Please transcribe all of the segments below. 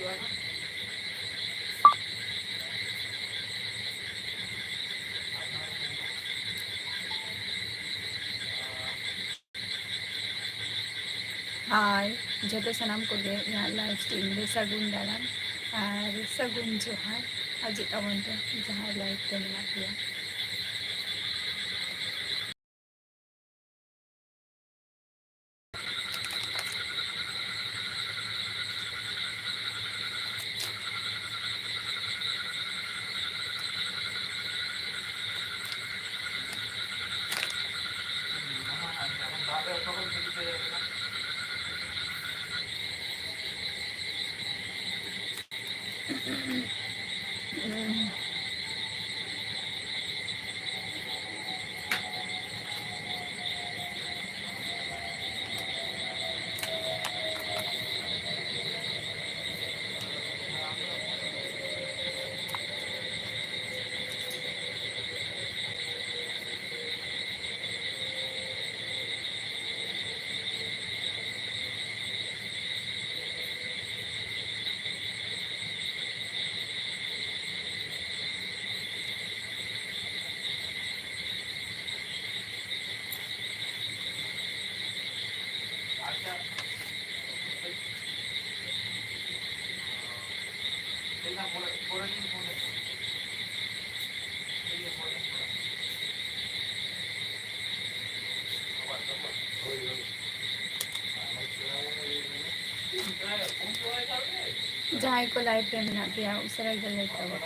हाय जो सनाम को live stream रे सगुन दारान और सगुन जोहार आज तबन जहाँ लाइव पे मेना दिया जहाँ को लाइव पे मेना दिया उसरा गले तब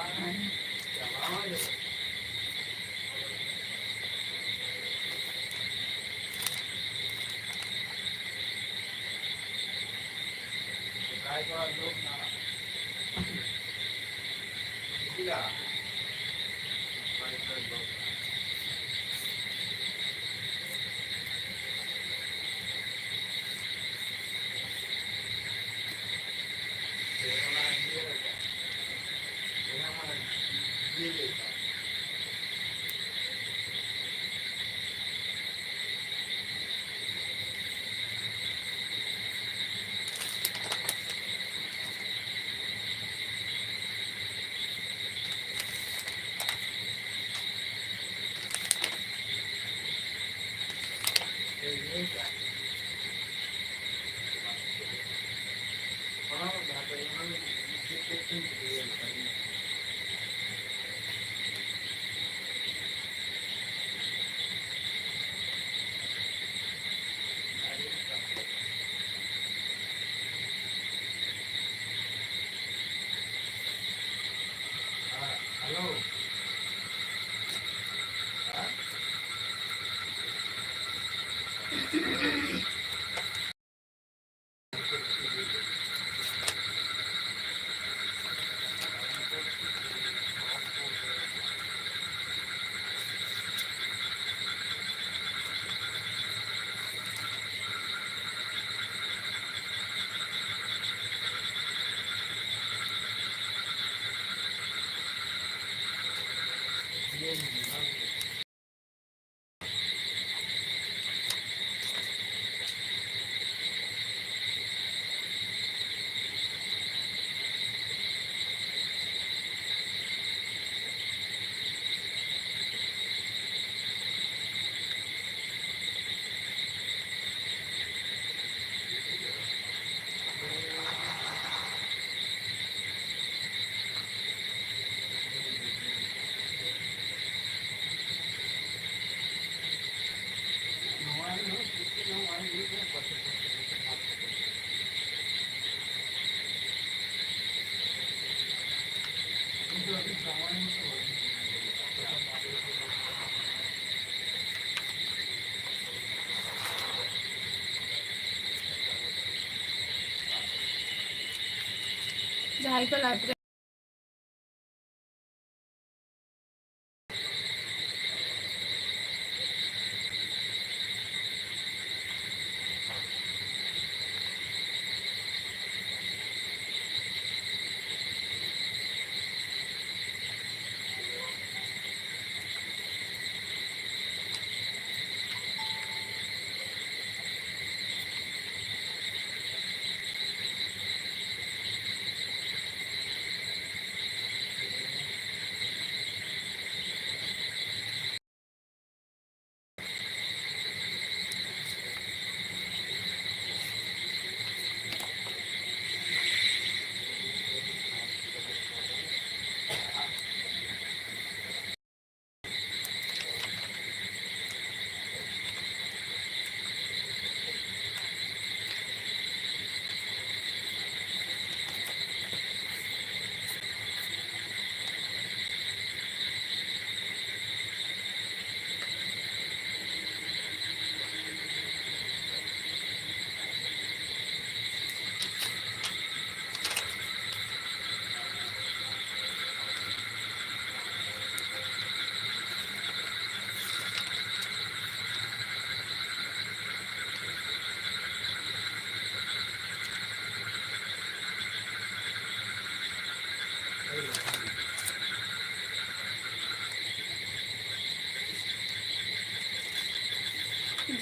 जहाँ को live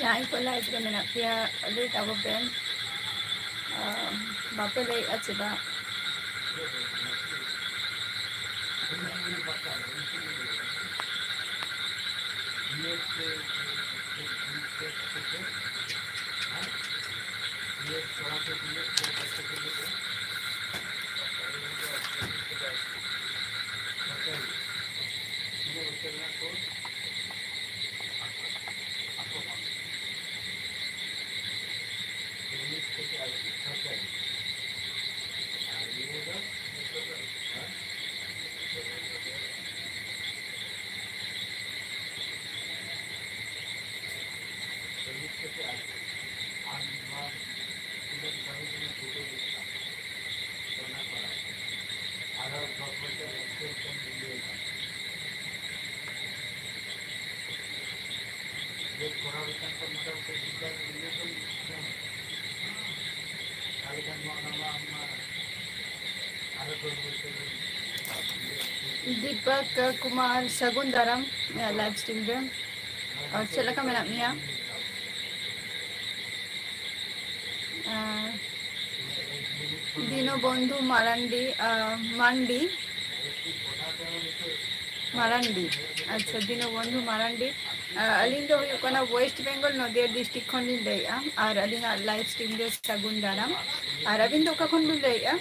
Jangan ko live rin na kaya ulit ako pen. Bapelay at siba. Deepak Kumar शगुंदरम लाइव स्ट्रीम में और चला का मेरा मियाँ दिनो बंधु मारांडी मांडी मारांडी अच्छा दिनो बंधु मारांडी अलिंग दो हुई वेस्ट बेंगल नदिया डिस्ट्रिक्ट खन लैया और अलिंग लाइव स्ट्रीम रे शगुंदरम और अबिन दो का खन लैया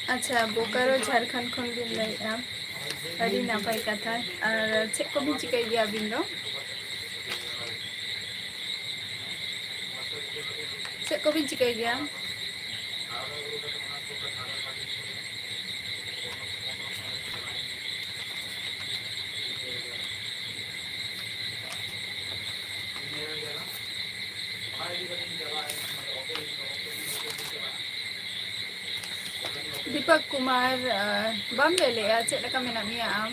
अच्छा बोकारो झारखंड खन बिन लैया अड़ी नापाय कथा और चेक को भी चिकाई गया बिन दो चेक को भी चिकाई गया दीपक कुमार बॉम्बे ले चेक लगा मेना मिया आम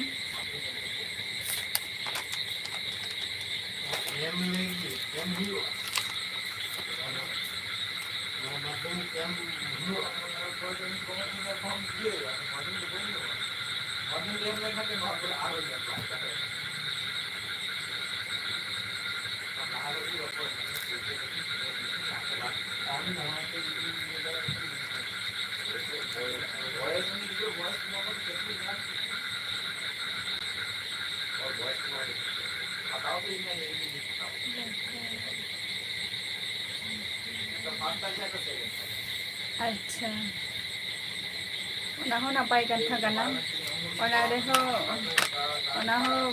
अच्छा ना नापाय कथा कना ओना रे हो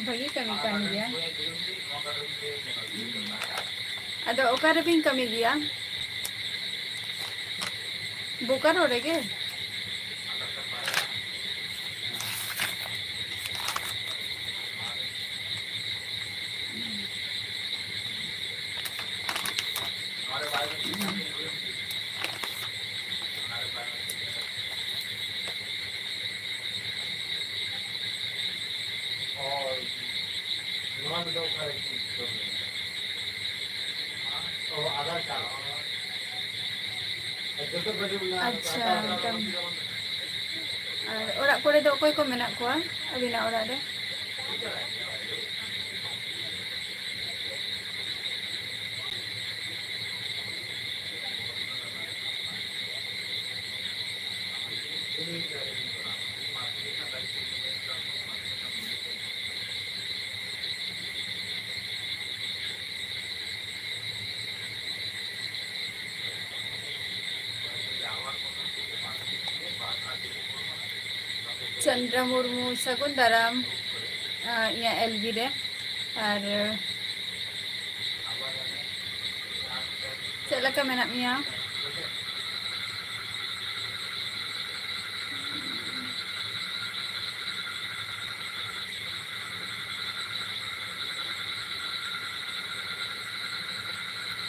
भागी कमी कान गया अदो ओकारे बिन कमी गया बोकारो रे के अच्छा ओरा कोरे दो कोई को मेना कोआ अबिना ओरा रे चंद्र मुर्मू शगुंदरम या एलबी रे और चला का मेना मिया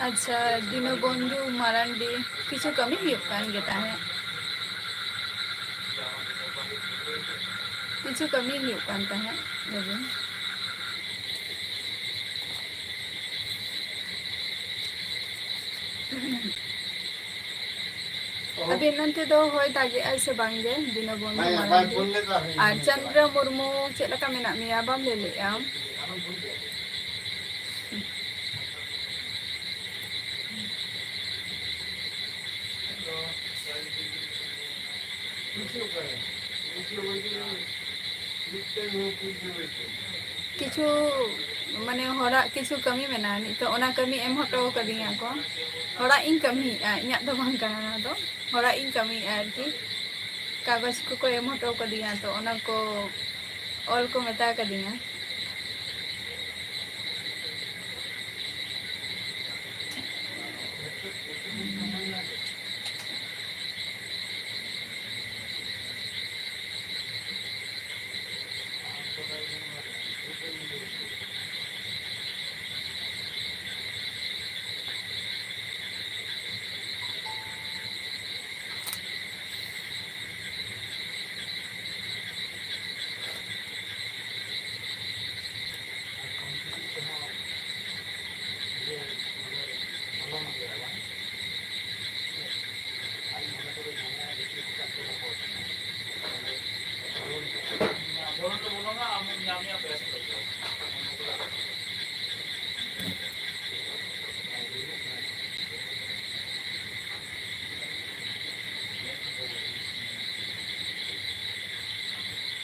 अच्छा दीनबंधु मारांडी किछु कमी हुयुग कान गे ताहे किछु कमी हुयुग कान ताहे लेकिन अभी नंते दो होय दागे ऐसे बांगे दीनबंधु मारांडी और चंद्र मुर्मू चेद लका मेना मिया बाम लेले आम किछु माने हरा किछु कमी मेना नितो ओना कमी एम हटो कदिया को हरा इन कमी इया दो बांग काना ना दो हरा इन कमी आरकी कागज को एम हटो कदिया तो ओना को ऑल को मेता कदिया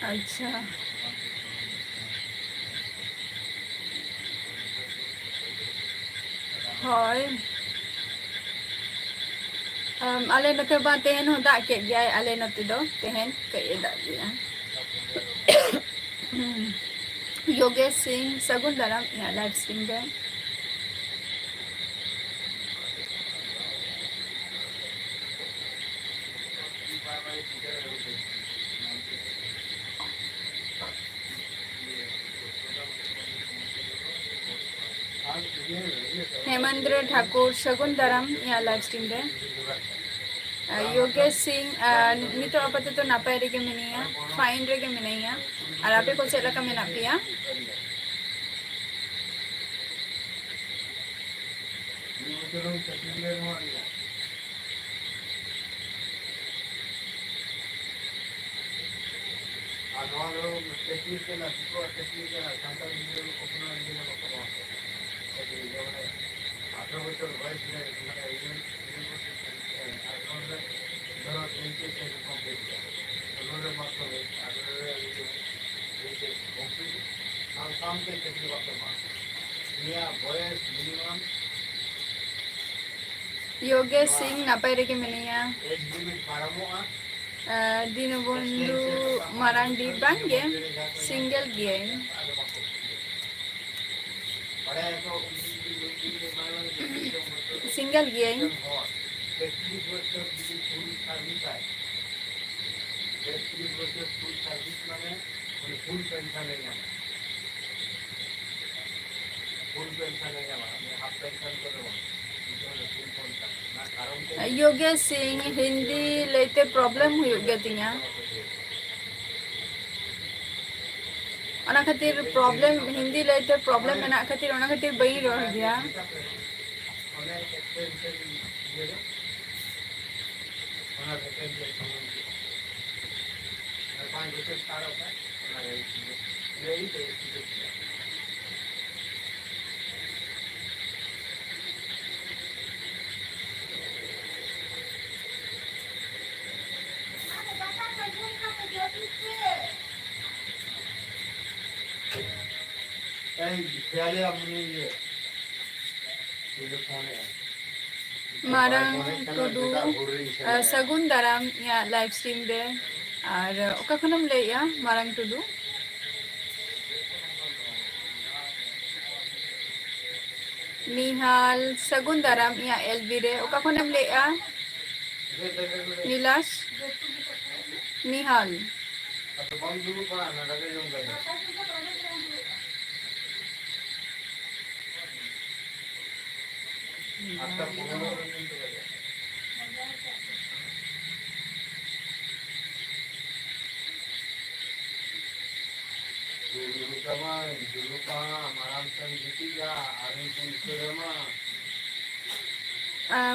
अच्छा होय आले नते बा तेहन हो दा के गया आले नते दो तेहन कई दा गया योगेश सिंह सगुन दाराम या लाइव स्ट्रीम पे हेमंद्र ठाकुर सगुन दाराम या लाइव स्ट्रीम पे योगेश सिंह नितो आपातत तो नापाय रेगे मिनिया फाइन रेगे मिनिया और आपे को चेद लका मेना पिया योगेश सिंह नापाय रेगे मिनिया दीनबंधु मारांडी बांगे सिंगल गिए सिंगल गिए योगेश सिंह हिंदी लेते प्रॉब्लम हुयुग गे तिया ओना खातिर प्रॉब्लम हिंदी लेते प्रॉब्लम मेना खातिर ओना खातिर बई रोह गया मारंग टुडू सगुन दाराम या लाइव स्ट्रीम रे और ओका खनम लेया मारंग टुडू निहाल सगुन दाराम या एलबी रे ओका खनम लेया नीलाश निहाल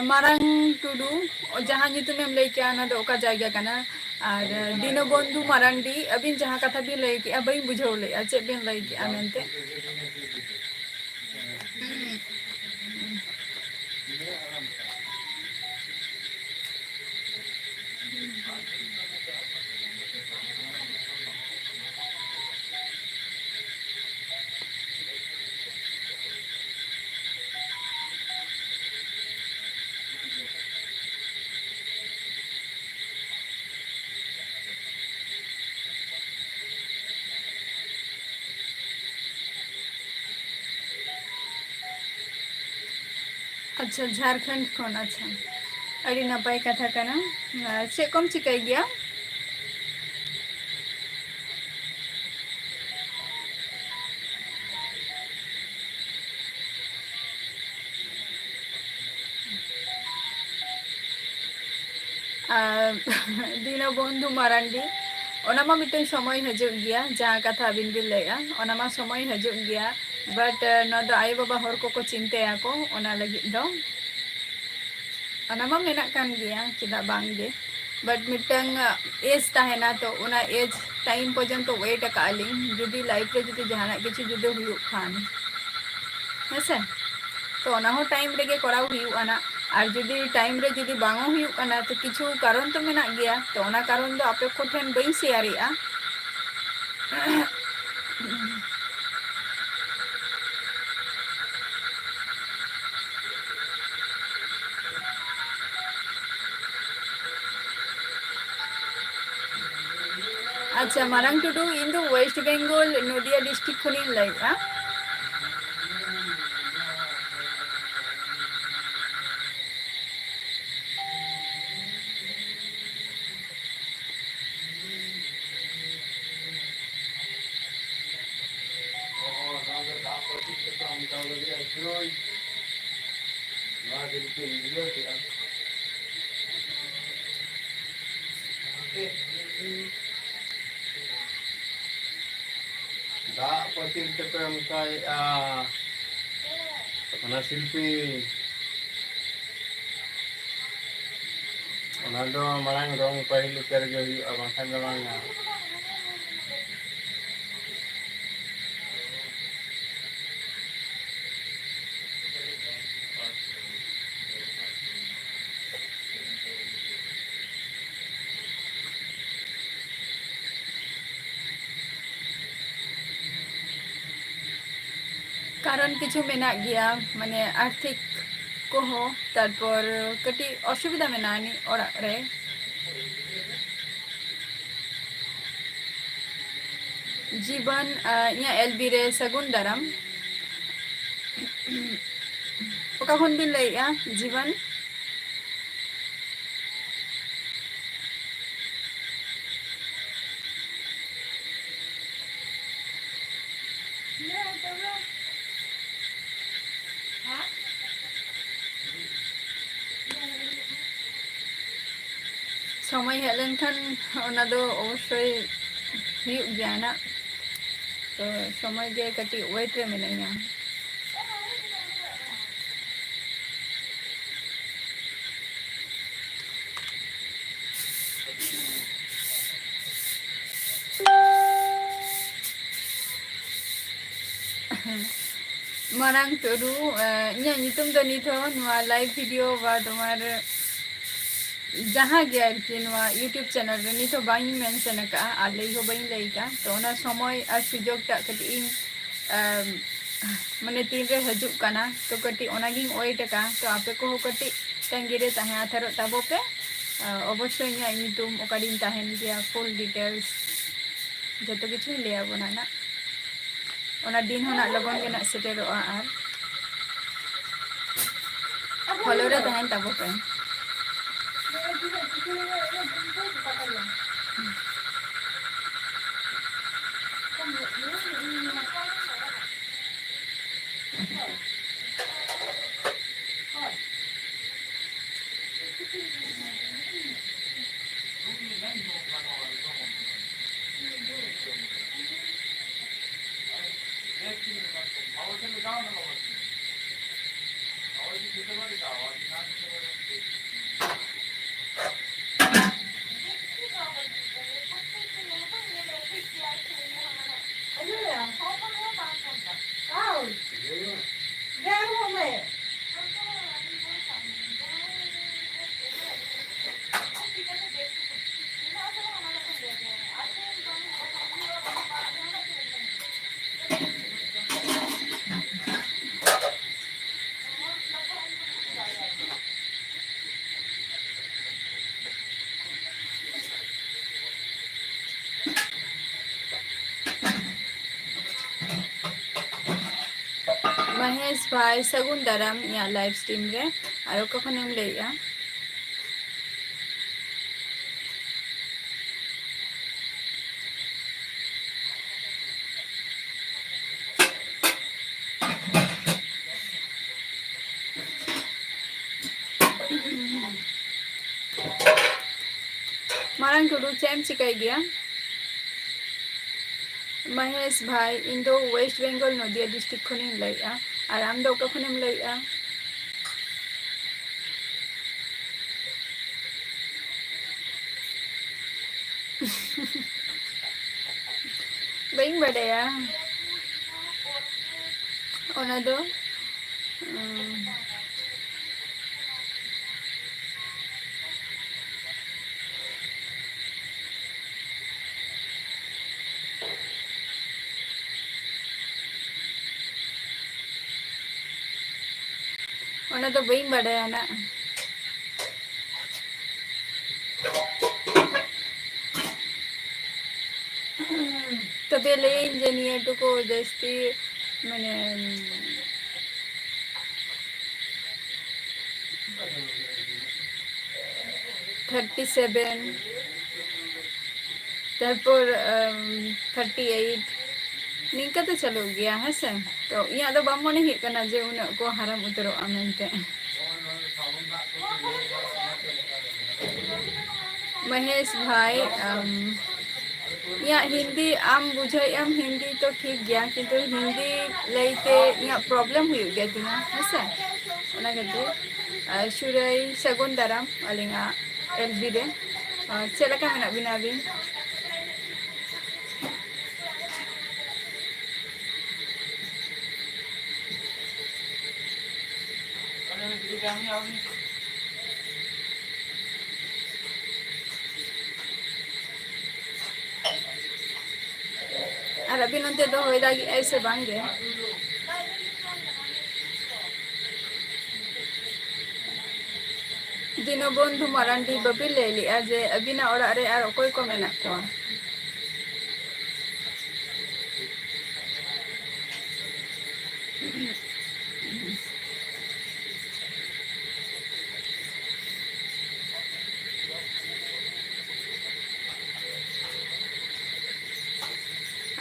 marang tudu jahan nyutumem lay kya na do oka jayga kana ar dinobandhu marandi abin jahan katha bin lay ki abai bujhaw lay che bin lay ki amente अच्छा झारखंड खन अच्छा अड़ी नपाय कथा कना चे कम चिकाई गया दीनबंधु मारांडी ओनामा मिटन समय हजू गया जहाँ कथा अबिन बिन लैया ओनामा समय हजू गया बट न दो आयो बाबा हर को चिंताया को ओना लगी दो ओनामा मेना कान गया चेदा बांग गे बट मिटन एज ताहेना तो ओना एज टाइम पर्यंत वेट अकालिंग जुदी लाइफ रे जुदी जहाना किछु जुदी हुयु खान हेसे तो ओना हो टाइम रेगे कराव हुयु आना और जुदी टाइम रे जुदी बांगो हुयु आना तो किछु कारण तो मेना गया तो ओना कारण दो आपे को ठेन बई शेयरिया अच्छा मारंग टुडू इन दो waste Bengal Nadia district खनिन Lyca dak pasir tetem kai mana silpi ona do marang rong pahil utar ge hu abangkan bang कारण किछु मेना गया माने आर्थिक को हो तारपर कटी असुविधा मेना नि ओरा रे जीवन इया एलबी रे सगुन दाराम ओका खन बिन लैया जीवन समय हेज लेनखान ओना दो अवश्य हुयुग गया ना तो समय गे कटी वेट रे मिनाइया मारंग टुडू इया नितुम दो निथो नुआ लाइव वीडियो बा तुम्हार जहाँ गया कि यूट्यूब चैनल रे निथो बाई मेंशन का आ लई हो बाई लई का तो ओना समय आ सुजोग टा कटी इन माने तीन रे हजु काना तो कटी ओना गिन वेट का तो आपे को कटी तंगी रे ताहे आथारो ताबो पे अवश्य इया नितुम ओकाडिन ताहेन गया फुल डिटेल्स जतो किछु ले आबोना ना ओना दिन होना लगन के ना सेटेरो आर फॉलो रे ताहेन ताबो पे महेश भाई सगुन दाराम या लाइव स्ट्रीम रे और कखन हम लैया मारंग टुडू चेम चिकाई गया महेश भाई इन दो वेस्ट बेंगल नदिया डिस्ट्रिक्ट खनिन लैया और आम दो कखन लैया बई बड़या ओना दो ओना तो बई बड़या ना तबे लेन जनिया टुको जस्ती माने 37 तारपर 38 निंका तो चलो गया है से तो इया तो बाम मने हिक कना जे उन को हाराम उतरो आमेंते महेश भाई या हिंदी आम बुझाई आम हिंदी तो ठीक गया किंतु हिंदी लईते या प्रॉब्लम हुई गया तिना है ओना गते सुरई सगुन दाराम अलिंगा एलबी रे चेलका मेना बिना बिन और अभी नंते तो होई दागी ऐसे बांगे दिनो बंधु मारांडी बबी ले लिया जे अबिना ओड़ा रे आर ओकोय को मेना को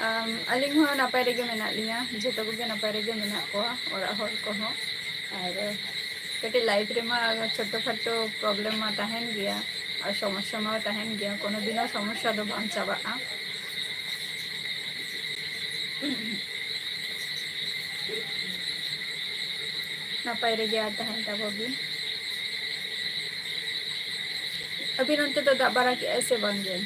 अलिंग हो नापाय रेगे मेना लिया जतो को नापाय रेगे मेना को ओड़ा हर को हो और कटे लाइफ रे मा छोटो खाटो प्रॉब्लम मा तहन गया और समस्या मा तहन गया कोनो दिनो समस्या दो बांग चाबाआ नापाय रेगे आ तहन तब अभी नंते तो दाबारा के ऐसे बन गए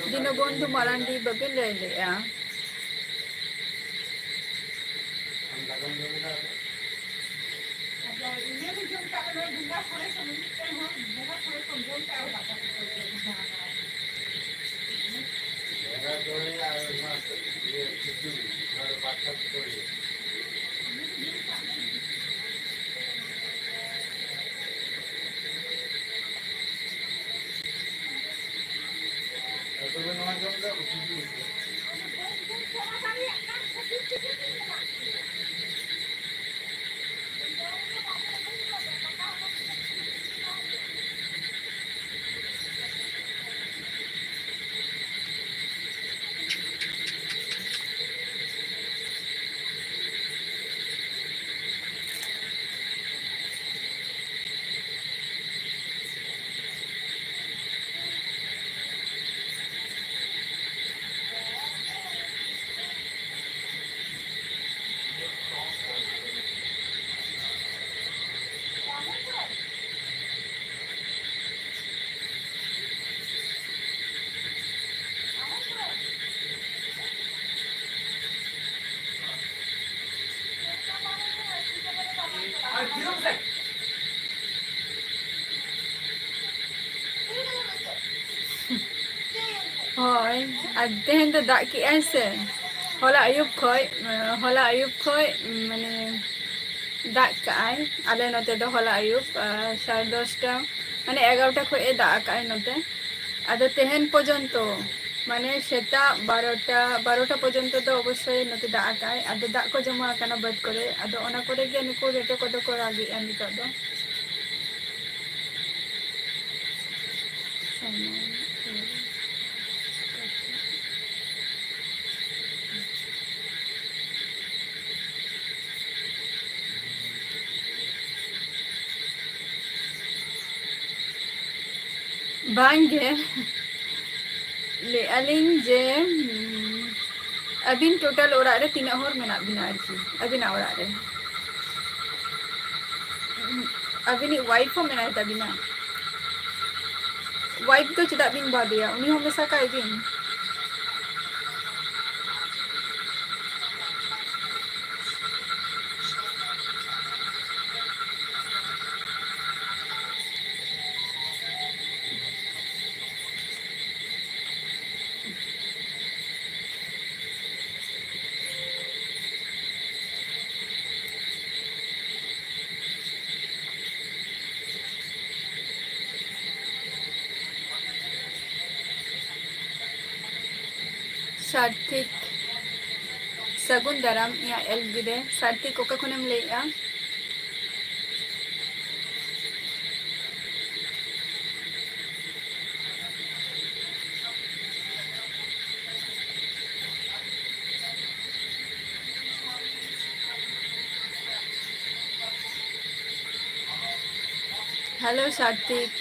दिनो बंधु मारांडी बबे ले लिया ᱦᱳᱭ ᱟᱨ ᱛᱮᱦᱮᱧ ᱫᱚ ᱫᱟᱜ ᱠᱮᱜᱼᱟᱭ ᱥᱮ ᱦᱚᱞᱟ ᱟᱹᱭᱩᱵ ᱠᱷᱚᱡ ᱢᱟᱱᱮ ᱫᱟᱜ ᱠᱟᱜᱼᱟᱭ ᱟᱞᱮ ᱱᱚᱛᱮ ᱫᱚ ᱦᱚᱞᱟ ᱟᱹᱭᱩᱵ 10:30 ᱢᱟᱱᱮ 11টা ᱠᱷᱚᱡ ᱮ ᱫᱟᱜ ᱠᱟᱜᱼᱟᱭ ᱱᱚᱛᱮ ᱟᱫᱚ ᱛᱮᱦᱮᱧ ᱯᱚᱨᱡᱚᱱᱛᱚ ᱢᱟᱱᱮ ᱥᱮᱛᱟᱜ 12টা পর্যন্ত ᱫᱚ ᱚᱵᱚᱥᱥᱳᱭ ᱱᱚᱛᱮ ᱫᱟᱜ ᱠᱟᱜᱼᱟᱭ ᱟᱫᱚ ᱫᱟᱜ ᱠᱚ ᱡᱚᱢᱟ ᱟᱠᱟᱱᱟ ᱵᱟᱹᱫᱽ ᱠᱚᱨᱮ ᱟᱫᱚ ᱚᱱᱟ ᱠᱚᱨᱮ ᱜᱮ ᱱᱩᱠᱩ ᱨᱮᱴᱮ ᱠᱚᱫᱚ ᱠᱚ ᱨᱟᱜᱮᱜᱼᱟ ᱱᱤᱛᱚᱜ ᱫᱚ ᱵᱟᱝᱜᱮ ᱞᱟᱹᱭᱮᱜᱼᱟ ᱞᱤᱧ ᱡᱮ ᱟᱹᱵᱤᱱ ᱴᱳᱴᱟᱞ ᱚᱲᱟᱜ ᱨᱮ ᱛᱤᱱᱟᱹᱜ ᱦᱚᱲ ᱢᱮᱱᱟᱜ ᱵᱤᱱᱟ ᱟᱨᱠᱤ ᱟᱹᱵᱤᱱᱟᱜ ᱚᱲᱟᱜ ᱨᱮ ᱟᱹᱵᱤᱱᱤᱡ ᱳᱣᱟᱭᱤᱯ ᱦᱚᱸ ᱢᱮᱱᱟᱭ ᱛᱟᱵᱤᱱᱟ ᱳᱣᱟᱭᱤᱯ ᱫᱚ ᱪᱮᱫᱟᱜ ᱵᱤᱱ ᱵᱟᱫᱮᱭᱟ ᱩᱱᱤ ᱦᱚᱸ ᱢᱮᱥᱟ ᱠᱟᱭ ᱵᱤᱱ ᱥᱟᱨᱛᱷᱤᱠ ᱥᱟᱹᱜᱩᱱ ᱫᱟᱨᱟᱢ ᱤᱧᱟᱹᱜ ᱮᱞᱵᱤ ᱨᱮ ᱥᱟᱨᱛᱷᱤᱠ ᱚᱠᱟ ᱠᱷᱚᱱᱮᱢ ᱞᱟᱹᱭᱮᱜᱼᱟ ᱦᱮᱞᱳ ᱥᱟᱨᱛᱷᱤᱠ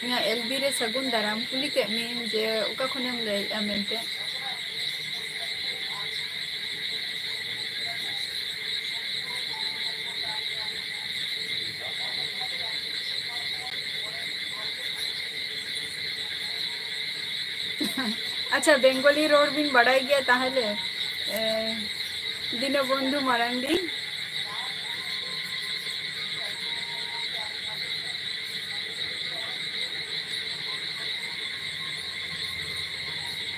ᱤᱧᱟᱹᱜ ᱮᱞᱵᱤ ᱨᱮ ᱥᱟᱹᱜᱩᱱ ᱫᱟᱨᱟᱢ ᱠᱩᱞᱤ ᱠᱮᱫ ᱢᱤᱭᱟᱹᱧ ᱡᱮ ᱚᱠᱟ ᱠᱷᱚᱱᱮᱢ ᱞᱟᱹᱭᱮᱜᱼᱟ ᱢᱮᱱᱛᱮ ᱟᱪᱪᱷᱟ ᱵᱮᱝᱜᱚᱞᱤ ᱨᱚᱲ ᱵᱤᱱ ᱵᱟᱰᱟᱭ ᱜᱮᱭᱟ ᱛᱟᱦᱚᱞᱮ দীনবন্ধু মারান্ডি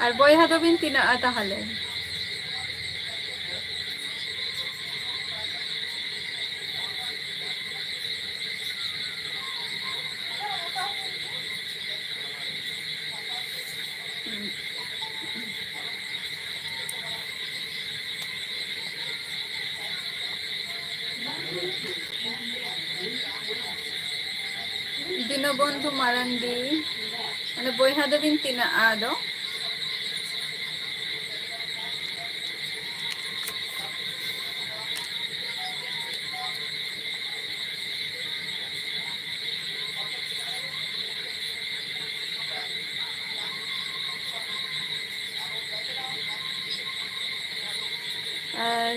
আর বয়হা দবিন তিনাগᱼᱟ তাহলে দীনবন্ধু মারান্ডি মানে বয়হা দবিন তিনাগᱼᱟ ᱟᱫᱚ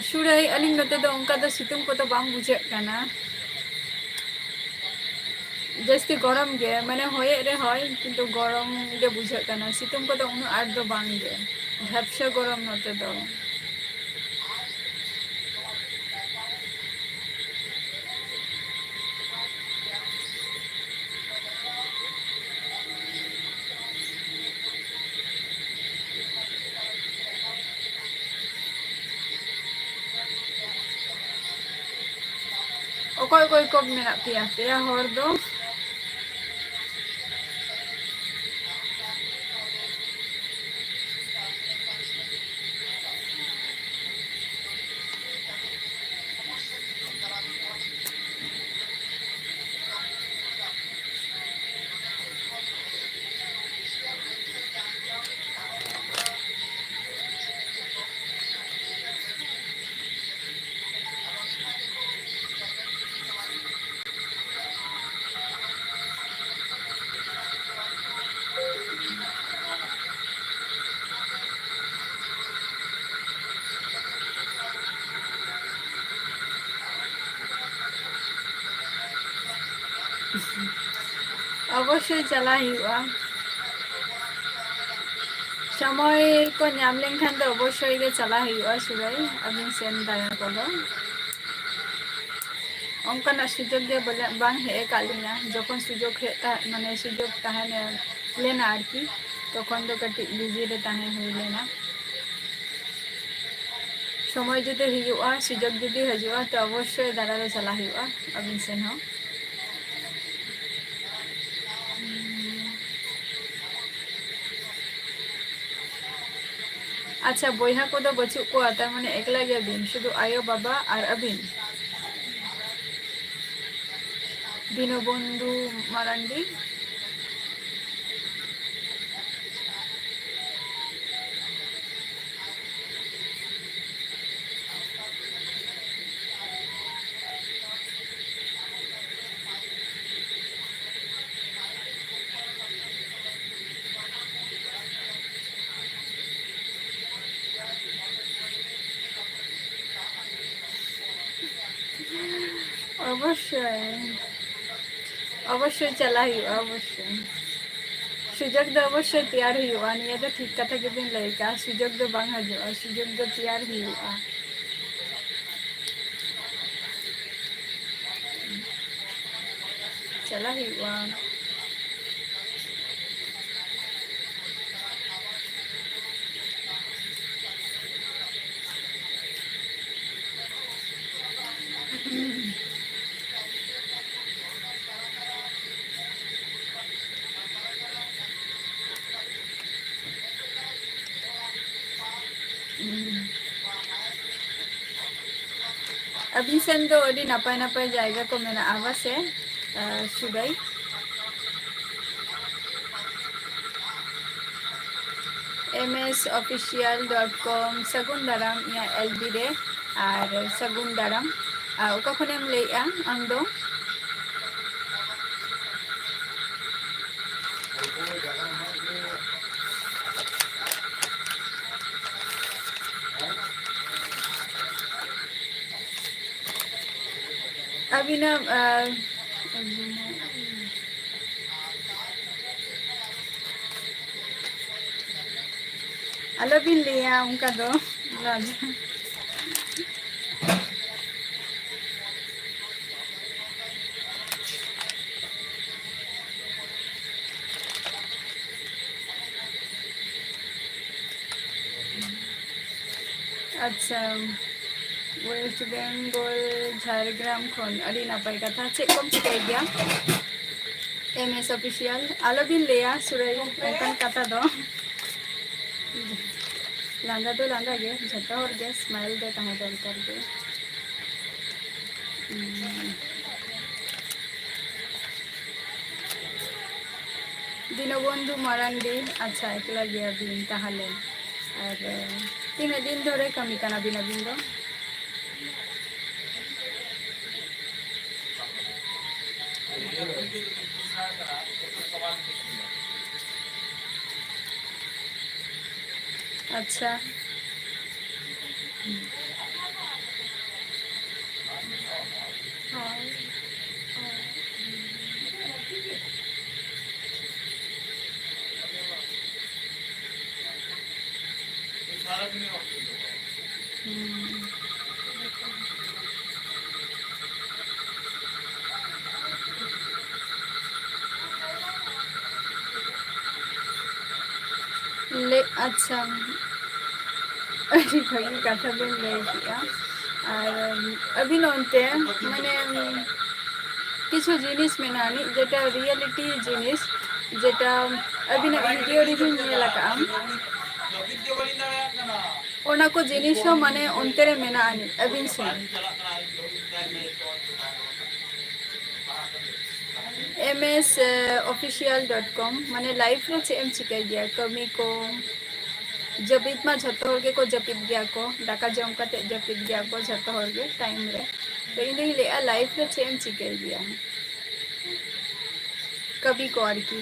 ᱥᱩᱨᱟᱹᱭ ᱟᱹᱞᱤᱧ ᱱᱚᱛᱮ ᱫᱚ ᱚᱱᱠᱟ ᱫᱚ ᱥᱤᱛᱩᱝ ᱠᱚᱫᱚ ᱵᱟᱝ ᱵᱩᱡᱷᱟᱹᱜ ᱠᱟᱱᱟ ᱡᱟᱹᱥᱛᱤ ᱜᱚᱨᱚᱢ ᱜᱮ ᱢᱟᱱᱮ ᱦᱚᱭᱮᱜ ᱨᱮᱦᱚᱸᱭ ᱠᱤᱱᱛᱩ ᱜᱚᱨᱚᱢ ᱜᱮ ᱵᱩᱡᱷᱟᱹᱜ ᱠᱟᱱᱟ ᱥᱤᱛᱩᱝ ᱠᱚᱫᱚ ᱩᱱᱟᱹᱜ ᱟᱸᱴ ᱫᱚ ᱵᱟᱝ ᱜᱮ ᱵᱷᱟᱯᱥᱟ ᱜᱚᱨᱚᱢ ᱱᱚᱛᱮ ᱫᱚ ᱚᱠᱚᱭ ᱚᱠᱚᱭ ᱠᱚ ᱢᱮᱱᱟᱜ ᱯᱮᱭᱟ ᱯᱮᱭᱟ ᱦᱚᱲ ᱫᱚ অবশ্যই চালা ᱦᱩᱭᱩᱜᱼᱟ সময় ᱠᱚ ᱧᱟᱢ ᱞᱮᱱᱠᱷᱟᱱ ᱫᱚ ᱚᱵᱚশ্যই ᱜᱮ ᱪᱟᱞᱟᱜ ᱦᱩᱭᱩᱜᱼᱟ ᱥᱩᱨᱟᱹᱭ ᱟᱹᱵᱤᱱ ᱥᱮᱱ ᱫᱟᱬᱟ ᱠᱚᱫᱚ ᱚᱱᱠᱟᱱᱟᱜ ᱥᱩᱡᱳᱜᱽ ᱜᱮ ᱵᱟᱝ ᱦᱮᱡ ᱟᱠᱟᱫ ᱞᱤᱧᱟ ᱡᱚᱠᱷᱚᱱ ᱥᱩᱡᱳᱜᱽ ᱦᱮᱡ ᱢᱟᱱᱮ ᱥᱩᱡᱳᱜᱽ ᱛᱟᱦᱮᱸ ᱞᱮᱱᱟ ᱟᱨᱠᱤ ᱛᱚᱠᱷᱚᱱ ᱫᱚ ᱠᱟᱹᱴᱤᱡ ᱵᱤᱡᱤ ᱨᱮ ᱛᱟᱦᱮᱸ ᱦᱩᱭ ᱞᱮᱱᱟ ᱥᱚᱢᱚᱭ ᱡᱩᱫᱤ ᱦᱩᱭᱩᱜᱼᱟ ᱥᱩᱡᱳᱜᱽ ᱡᱩᱫᱤ ᱦᱤᱡᱩᱜᱼᱟ ᱛᱚ ᱚᱵᱚᱥᱥᱳᱭ ᱫᱟᱬᱟ ᱫᱚ ᱪᱟᱞᱟᱜ ᱦᱩᱭᱩᱜᱼᱟ ᱟᱹᱵᱤᱱ ᱥᱮᱱ ᱦᱚᱸ ᱟᱪᱪᱷᱟ ᱵᱚᱭᱦᱟ ᱠᱚᱫᱚ ᱵᱟᱹᱪᱩᱜ ᱠᱚᱣᱟ ᱛᱟᱨ ᱢᱟᱱᱮ ᱮᱠᱞᱟ ᱜᱮᱭᱟᱵᱤᱱ ᱥᱩᱫᱷᱩ ᱟᱭᱳ ᱵᱟᱵᱟ ᱟᱨ ᱟᱹᱵᱤᱱ দীনবন্ধু মারান্ডি অবশ্যই অবশ্যই চালাই অবশ্যই সুযোগ ᱫᱚ অবশ্যই ᱛᱮᱭᱟᱨ ᱦᱩᱭᱩᱜᱼᱟ ᱱᱤᱭᱟᱹ ᱫᱚ ᱴᱷᱤᱠ ᱠᱟᱛᱷᱟ ᱜᱮᱵᱤᱱ ᱞᱟᱹᱭ ᱠᱟᱜᱼᱟ সুযোগ ᱫᱚ ᱵᱟᱝ ᱦᱤᱡᱩᱜᱼᱟ সুযোগ ᱫᱚ ᱛᱮᱭᱟᱨ ᱦᱩᱭᱩᱜᱼᱟ ᱪᱟᱞᱟᱜ ᱦᱩᱭᱩᱜᱼᱟ ᱟᱹᱵᱤᱱ ᱥᱮᱱ ᱫᱚ ᱟᱹᱰᱤ ᱱᱟᱯᱟᱭ ᱱᱟᱯᱟᱭ ᱡᱟᱭᱜᱟ ᱠᱚ ᱢᱮᱱᱟᱜᱼᱟ ᱵᱟᱥᱮ ᱥᱩᱫᱟᱹᱭ ms.official.com ᱥᱟᱹᱜᱩᱱ ᱫᱟᱨᱟᱢ ᱤᱧᱟᱹᱜ LB ᱨᱮ ᱟᱨ ᱥᱟᱹᱜᱩᱱ ᱫᱟᱨᱟᱢ ᱚᱠᱟ ᱠᱷᱚᱱᱮᱢ ᱞᱟᱹᱭᱮᱜᱼᱟ ᱟᱢ ᱫᱚ ᱟᱹᱵᱤᱱᱟᱜ ᱟᱞᱚᱵᱤᱱ ᱞᱟᱹᱭᱟ ᱚᱱᱠᱟ ᱫᱚ আচ্ছা ওয়েস্ট বেঙ্গল ঝাড়গ্রাম খন আᱹᱰᱤ ᱱᱟᱯᱟᱭ ᱠᱟᱛᱷᱟ ᱪᱮᱫ ᱠᱚᱢ ᱪᱤᱠᱟᱹᱭ ᱜᱮᱭᱟ MS ᱚᱯᱷᱤᱥᱤᱭᱟᱞ ᱟᱞᱚᱵᱤᱱ ᱞᱟᱹᱭᱟ ᱥᱩᱨᱟᱹᱭ ᱚᱱᱠᱟᱱ ᱠᱟᱛᱷᱟ ᱫᱚ ᱞᱟᱸᱫᱟ ᱫᱚ ᱞᱟᱸᱫᱟ ᱜᱮ ᱡᱷᱚᱛᱚ ᱦᱚᱲ ᱜᱮ ᱥᱢᱟইᱞ ᱫᱚ ᱛᱟᱦᱮᱸ ᱫᱚᱨᱠᱟর ᱜᱮ দীনবন্ধু মারান্ডি আচ্ছা একলা গিয়াবিন তাহলে আর তিনাᱹᱜ দিন ধরে ᱠᱟᱹᱢᱤ ᱠᱟᱱᱟᱵᱤᱱ ᱟᱹᱵᱤᱱ ᱫᱚ আচ্ছা আচ্ছা ᱟᱹᱰᱤ ᱵᱷᱟᱹᱜᱤ ᱠᱟᱛᱷᱟ ᱵᱤᱱ ᱞᱟᱹᱭ ᱠᱮᱜᱼᱟ ᱟᱨ ᱟᱹᱵᱤᱱ ᱚᱱᱛᱮ ᱢᱟᱱᱮ কিছু জিনিস মেনাᱜᱼᱟ ᱱᱤᱡ যেটা রিয়েলিটি জিনিস যেটা ᱟᱹᱵᱤᱱᱟᱜ ᱵᱷᱤᱰᱤᱭᱳ ᱨᱮᱵᱤᱱ ᱧᱮᱞ ᱟᱠᱟᱜᱼᱟ ᱚᱱᱟ ᱠᱚ ᱡᱤᱱᱤᱥ ᱦᱚᱸ ᱢᱟᱱᱮ ᱚᱱᱛᱮ ᱨᱮ ᱢᱮᱱᱟᱜᱼᱟ ᱱᱤᱡ ᱟᱹᱵᱤᱱ ᱥᱮᱱ ms.official.com ᱢᱟᱱᱮ ᱞᱟইফ ᱨᱮ ᱪᱮᱫ ᱮᱢ ᱪᱤᱠᱟᱹᱭ ᱜᱮᱭᱟ ᱠᱟᱹᱢᱤ ᱠᱚ ᱡᱟᱹᱯᱤᱫ ᱢᱟ ᱡᱷᱚᱛᱚ ᱦᱚᱲ ᱜᱮᱠᱚ ᱡᱟᱹᱯᱤᱫ ᱜᱮᱭᱟ ᱠᱚ ᱫᱟᱠᱟ ᱡᱚᱢ ᱠᱟᱛᱮ ᱡᱟᱹᱯᱤᱫ ᱜᱮᱭᱟ ᱠᱚ ᱡᱷᱚᱛᱚ ᱦᱚᱲ ᱜᱮ ᱴᱟᱭᱤᱢ ᱨᱮ ᱛᱚ ᱤᱧ ᱫᱩᱧ ᱞᱟᱹᱭᱮᱜᱼᱟ ᱞᱟᱭᱤᱯ ᱨᱮ ᱪᱮᱫ ᱮᱢ ᱪᱤᱠᱟᱹᱭ ᱜᱮᱭᱟ ᱠᱟᱹᱢᱤ ᱠᱚ ᱟᱨᱠᱤ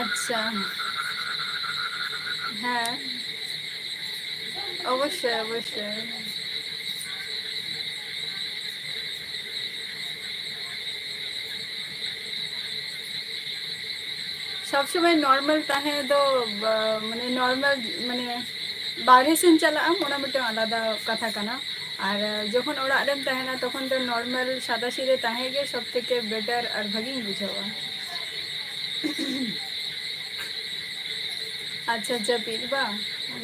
আচ্ছা, হ্যাঁ, অবশ্যই অবশ্যই। সবসময় নর্মাল তাহে তো মানে নর্মাল মানে বাইরে সেন চালাম ওনা মিটে আলাদা কথা কানা। আর যখন ওড়াগ রেম তাহেনা তখন তো নর্মাল সাদা সিধে তাহে গে সব থেকে বেটার আর ভাগিং বুঝাওয়া। আচ্ছা জাপিদ বা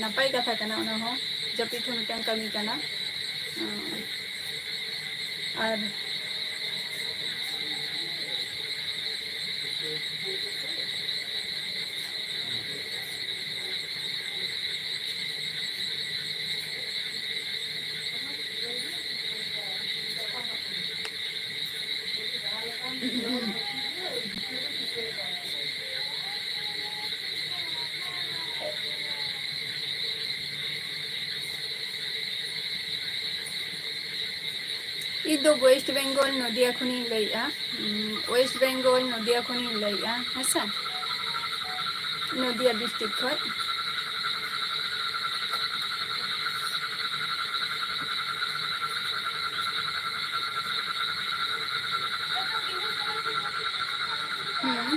নাপাই কথা কানা ওনা হো, জাপিদ হো মিটাং কামি কানা। আর ᱤᱧ ᱫᱚ ᱳᱭᱮᱥᱴ ᱵᱮᱝᱜᱚᱞ ᱱᱚᱫᱤᱭᱟ ᱠᱷᱚᱱᱤᱧ ᱞᱟᱹᱭᱮᱜᱼᱟ᱾ ᱳᱭᱮᱥᱴ ᱵᱮᱝᱜᱚᱞ ᱱᱚᱫᱤᱭᱟ ᱠᱷᱚᱱᱤᱧ ᱞᱟᱹᱭᱮᱜᱼᱟ ᱦᱮᱸᱥᱮ, ᱱᱚᱫᱤᱭᱟ ᱰᱤᱥᱴ্রিক্ট ᱠᱷᱚᱡ। হুম,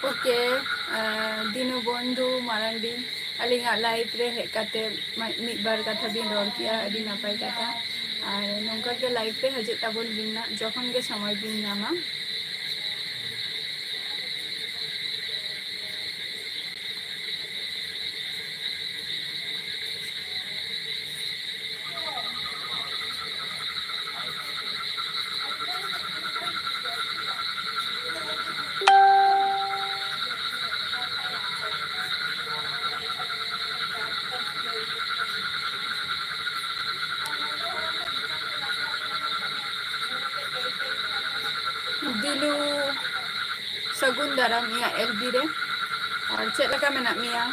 ओके। दिनु बंधु मारांडी अलिंगा लाइफ रे हेज काते मिद बार कथा बिन रॉड़ किया अड़ी नापाय कथा। और नौका के लाइफ रे हजे ताबन बिन जखन के समय बिन नामा। दिलू सगुन दाराम मिया एलबी रे और चेक लगा मेना मिया।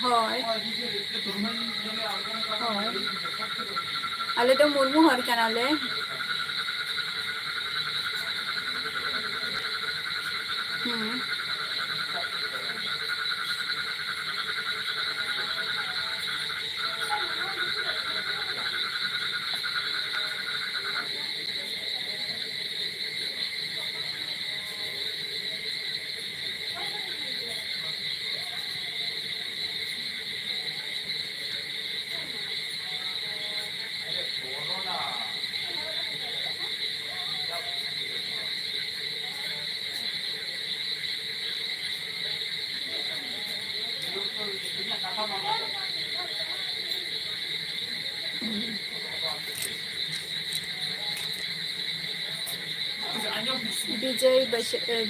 হয় হয় আলে তো মুরমু হর কানালে। হুম, विजय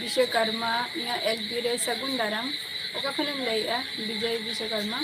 विश्वकर्मा या एलबी रे सगुन दाराम ओका खनेम लइया विजय विश्वकर्मा।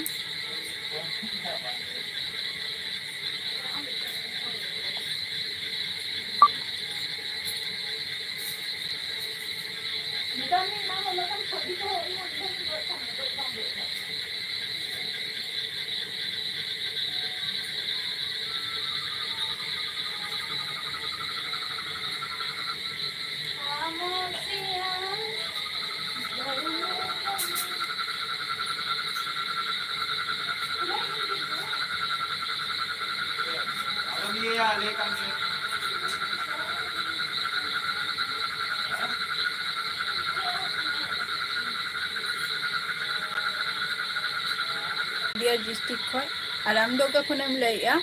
डिस्ट्रिक्ट खय और आम दो का खनेम लइया।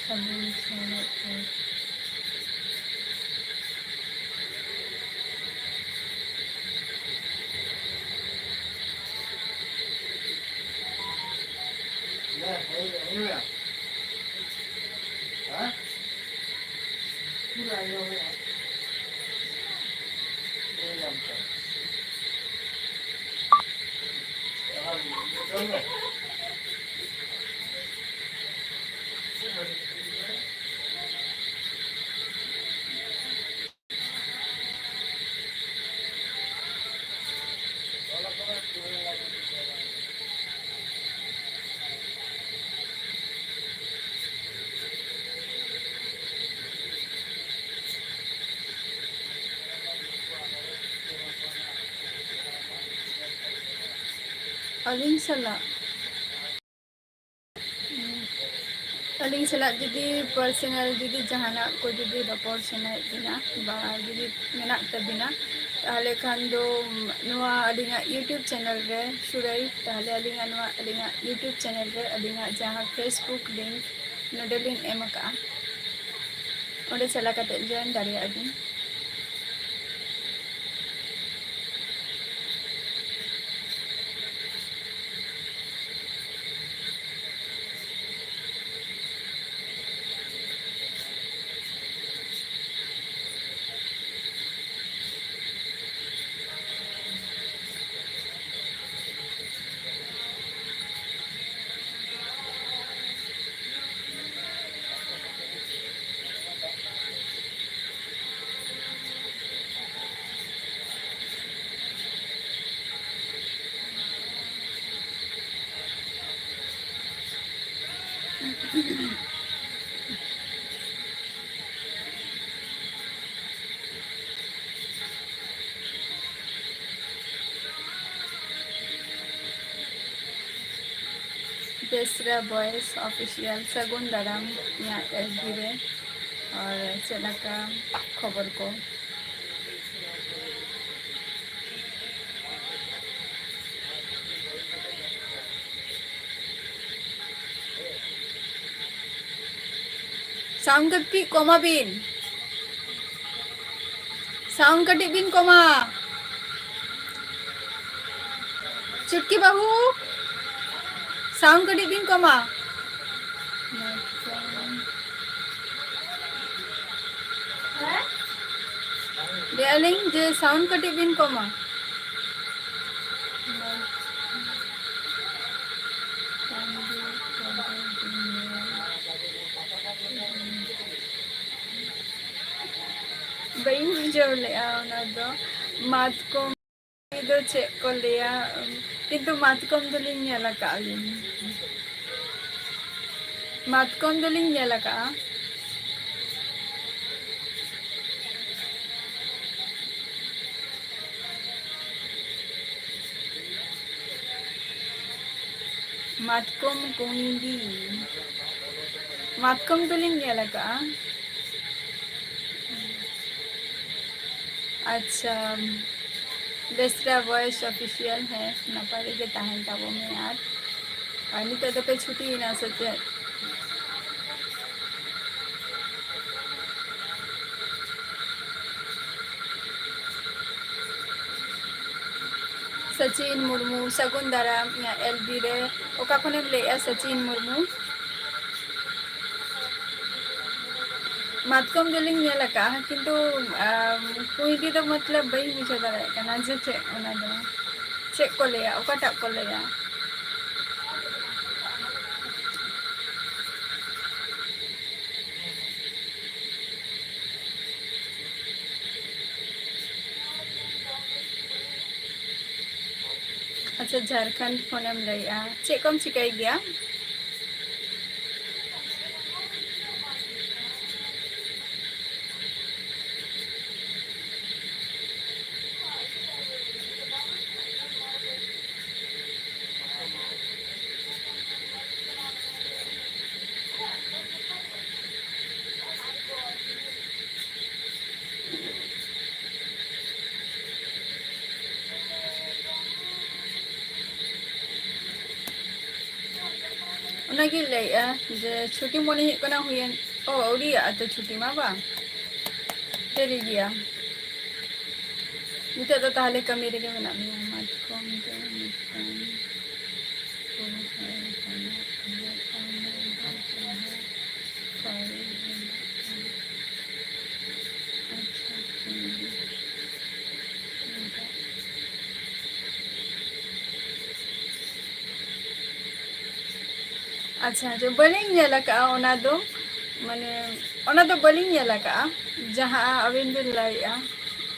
Sabi sana ko. Aling sala. Aling sala judi personal judi jahana ko judi rapor sanay bina ba judi menak tabina tahle khan do noa alinga YouTube channel re surai tahle alinga noa alinga YouTube channel re alinga jaha Facebook link node link emaka onde sala kate join dari abin. Desra Boys Official Sagun Daram ya FB रे और चला का खबर को sound कटी coma बिन sound कटी बिन coma चुटकी बाहू sound कटी बिन coma Darling, je sound kati bin koma. Bayi muncul le ana do matkom itu cek kolea itu matkom tuling nyala kali. Matkom tuling nyala ka. Matkom kundi. Matkom tuling nyala ka. अच्छा देसरा voice official है ना पारे के ताहन ताबो में यार पानी तो पे छुट्टी ही ना सचे सचिन मुर्मू सकुंदरा या एलबी रे ओका खने ले Sachin Murmu matkom doling nyala ka kintu kuidi do matlab bai buja dare kana je che ona do check ko leya okata ko leya अच्छा Jharkhand phoneme leya check kom chikai gya ᱚᱱᱟᱜᱮ ᱞᱟᱹᱭᱮᱜᱼᱟ ᱡᱮ ᱪᱷᱩᱴᱤ ᱢᱚᱱᱮ ᱦᱩᱭᱩᱜ ᱠᱟᱱᱟ ᱦᱩᱭᱮᱱ ᱟᱹᱣᱨᱤᱭᱟᱜᱼᱟ ᱛᱚ ᱪᱷᱩᱴᱤ ᱢᱟ ᱵᱟᱝ ᱫᱮᱨᱤ ᱜᱮᱭᱟ ᱱᱤᱛᱚᱜ ᱫᱚ ᱛᱟᱦᱞᱮ ᱠᱟᱹᱢᱤ ᱨᱮᱜᱮ ᱢᱮᱱᱟᱜ ᱢᱮᱭᱟ ᱢᱟᱛᱠᱚᱢ ᱫᱚ ᱢᱤᱫᱴᱟᱝ अच्छा जो बलिंग नेला का ओना दो माने ओना दो बलिंग नेला का जहां अबिन बिन लाइया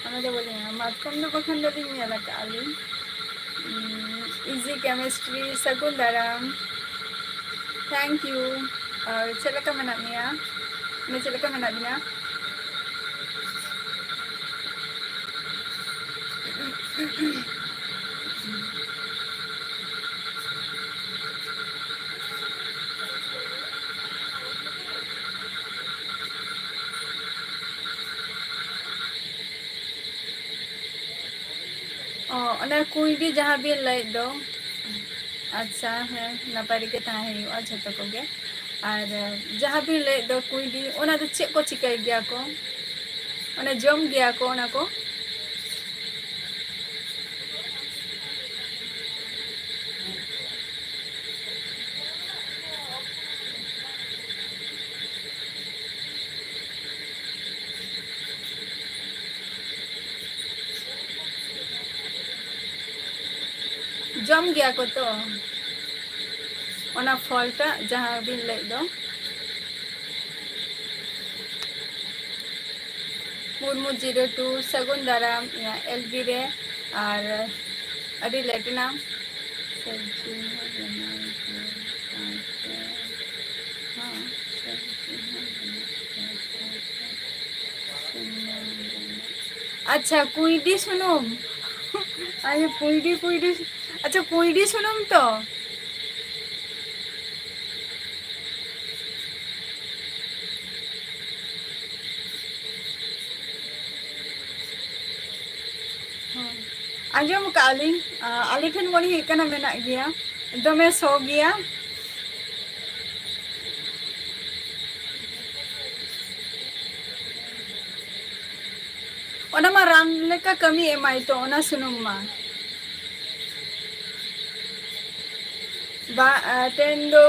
ओना दो बलिंग मातकम दो बखन दो बिन नेला का अली इजी केमिस्ट्री सकुंदरम थैंक यू और चला का मना मिया मैं चला का मना बिना ओना कुईडी जहां बिन लाई दो अच्छा है नपारी के ता है अच्छा तो को गे और जहां बिन लाई दो कुईडी ओना दो चेक को चिकाई गया को ओना जम गया को ओना को जम गया को तो ओना फॉल्ट जहां बिन लाई दो मुर्मू 02 सगुन दाराम या एलबी रे और अडी लेटना अच्छा कुईडी सुनुम अरे कुईडी कुईडी अच्छा कुईडी सुनुम तो आजम काली आली ठन मोनी हिकना मेना गया दमे सो गया ओना मा रान लेका कमी एमाई तो ओना सुनुम मा बा टेंडो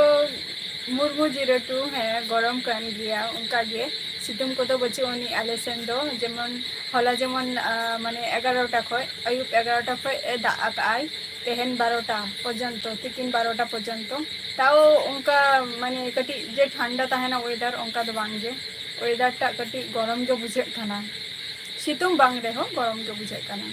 मुर्मू 02 है गरम कान गया उनका गे सितुम को तो बच्चे उनी आले सेन दो जेमन होला जेमन माने 11टा खय अयुब 11टा खय दा आकाय तेहन 12टा पर्यंत तिकिन 12टा पर्यंत ताओ उनका माने कटी जे ठंडा ताहेना वेदर उनका दो बांगे वेदर टा कटी गरम जो बुझे खाना सितुम बांग रे हो गरम जो बुझे खाना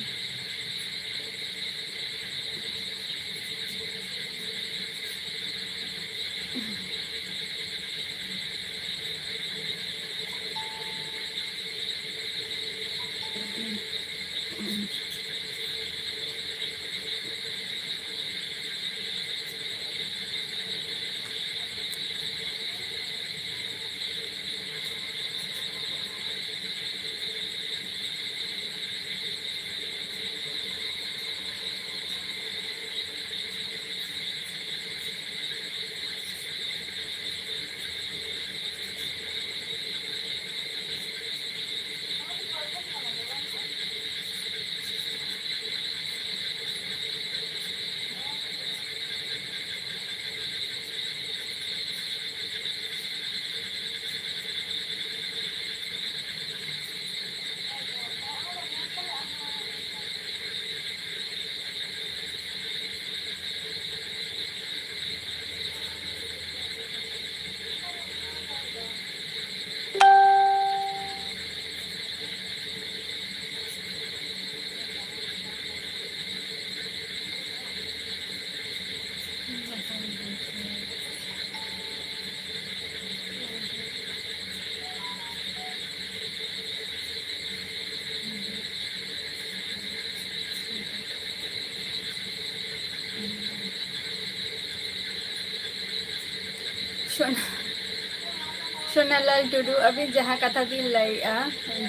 सोनालाल टुडू अभी जहाँ कथा भी लाइया